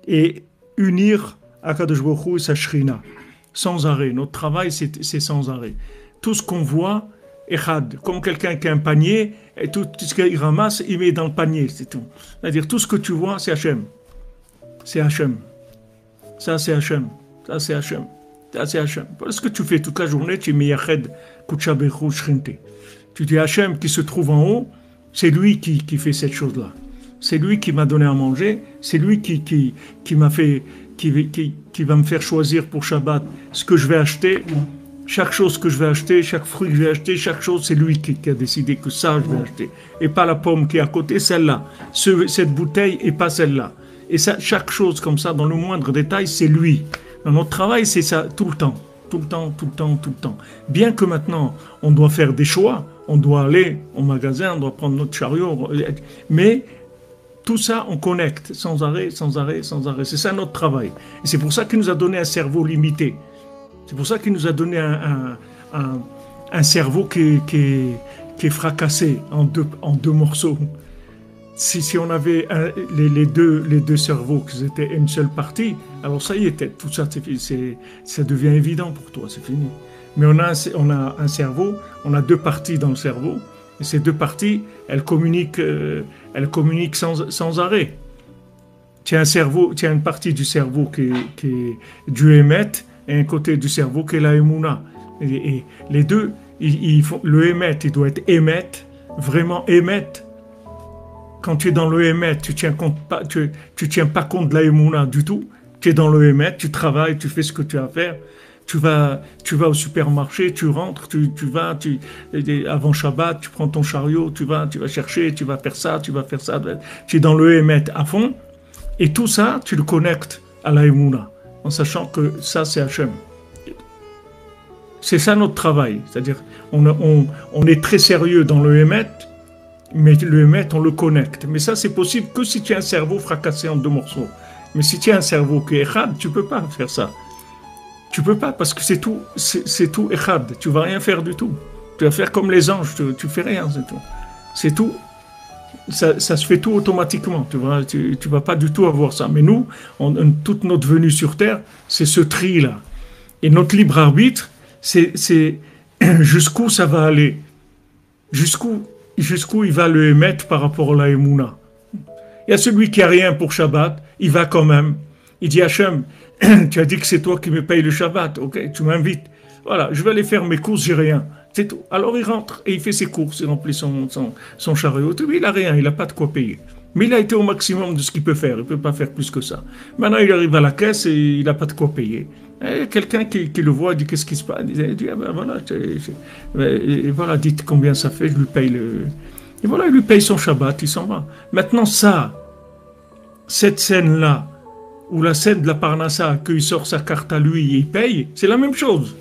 et unir Akadosh Baruch Hu et sa Shrina. Sans arrêt. Notre travail, c'est sans arrêt. Tout ce qu'on voit, Echad, comme quelqu'un qui a un panier, et tout ce qu'il ramasse, il met dans le panier, c'est tout. C'est-à-dire, tout ce que tu vois, c'est Hachem. C'est Hachem. Ça, c'est Hachem. Ça, c'est Hachem. Ça, c'est Hachem. Voilà ce que tu fais toute la journée, tu mets Yached, Kuchabechu, Shrinte. Tu dis Hachem qui se trouve en haut, c'est lui qui fait cette chose-là. C'est lui qui m'a donné à manger, c'est lui qui m'a fait, qui va me faire choisir pour Shabbat ce que je vais acheter. Chaque chose que je vais acheter, chaque fruit que je vais acheter, chaque chose, c'est lui qui a décidé que ça, je vais acheter. Et pas la pomme qui est à côté, celle-là. Cette bouteille et pas celle-là. Et ça, chaque chose comme ça, dans le moindre détail, c'est lui. Dans notre travail, c'est ça tout le temps. Tout le temps, tout le temps, tout le temps. Bien que maintenant, on doit faire des choix, on doit aller au magasin, on doit prendre notre chariot, mais tout ça, on connecte sans arrêt, sans arrêt, sans arrêt. C'est ça notre travail. Et c'est pour ça qu'il nous a donné un cerveau limité. C'est pour ça qu'il nous a donné un cerveau qui est fracassé en deux morceaux. Si on avait les deux cerveaux, qui étaient une seule partie, alors ça y est, tout ça, ça devient évident pour toi, c'est fini. Mais on a un cerveau, on a deux parties dans le cerveau, et ces deux parties, elles communiquent sans arrêt. Tu as une partie du cerveau qui est du émet, et un côté du cerveau qui est la émouna. Et les deux, le émet, il doit être émet, vraiment émet. Quand tu es dans le émet, tu tiens pas compte de la émouna du tout. Tu es dans le émet, tu travailles, tu fais ce que tu as à faire. Tu vas au supermarché, tu rentres, tu vas, avant Shabbat, tu prends ton chariot, tu vas chercher, tu vas faire ça, tu vas faire ça. Tu es dans le émet à fond. Et tout ça, tu le connectes à la émouna, en sachant que ça, c'est Hachem. C'est ça notre travail. C'est-à-dire, on est très sérieux dans le émet, mais le émet, on le connecte. Mais ça, c'est possible que si tu as un cerveau fracassé en deux morceaux. Mais si tu as un cerveau qui est echad, tu ne peux pas faire ça. Tu ne peux pas, parce que c'est tout echad. Tu ne vas rien faire du tout. Tu vas faire comme les anges, tu ne fais rien, c'est tout. C'est tout. Ça se fait tout automatiquement. Tu vas pas du tout avoir ça. Mais nous, toute notre venue sur Terre, c'est ce tri-là. Et notre libre arbitre, c'est jusqu'où ça va aller. Jusqu'où il va le émettre par rapport à la émouna. Il y a celui qui a rien pour Shabbat, il va quand même. Il dit Hachem, tu as dit que c'est toi qui me payes le Shabbat, ok, tu m'invites. Voilà, je vais aller faire mes courses, j'ai rien. C'est tout. Alors il rentre et il fait ses courses, il remplit son chariot. Il n'a rien, il n'a pas de quoi payer. Mais il a été au maximum de ce qu'il peut faire, il ne peut pas faire plus que ça. Maintenant il arrive à la caisse et il n'a pas de quoi payer. Et quelqu'un qui le voit, il dit qu'est-ce qui se passe? Il dit ah ben voilà, et voilà, dites combien ça fait, je lui paye le. Et voilà, il lui paye son Shabbat, il s'en va. Maintenant cette scène-là, ou la scène de la Parnassa, qu'il sort sa carte à lui et il paye, c'est la même chose.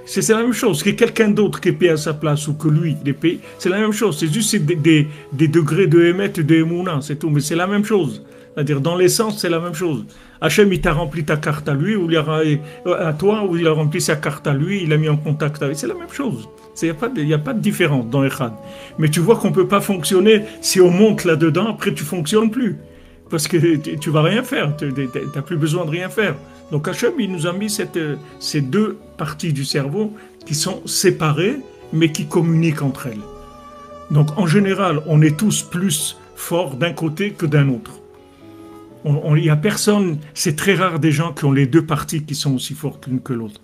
C'est la même chose. Que quelqu'un d'autre qui est payé à sa place ou que lui, il est payé, c'est la même chose. C'est juste des degrés de émet et de émouna, c'est tout. Mais c'est la même chose. C'est-à-dire, dans l'essence, c'est la même chose. Hachem, il t'a rempli ta carte à lui, ou à toi, ou il a rempli sa carte à lui, il a mis en contact avec. C'est la même chose. Il n'y a pas de différence dans Echad. Mais tu vois qu'on ne peut pas fonctionner si on monte là-dedans, après tu ne fonctionnes plus. Parce que tu ne vas rien faire, tu n'as plus besoin de rien faire. Donc Hachem, il nous a mis ces deux parties du cerveau qui sont séparées, mais qui communiquent entre elles. Donc en général, on est tous plus forts d'un côté que d'un autre. Il n'y a personne, c'est très rare des gens qui ont les deux parties qui sont aussi fortes l'une que l'autre.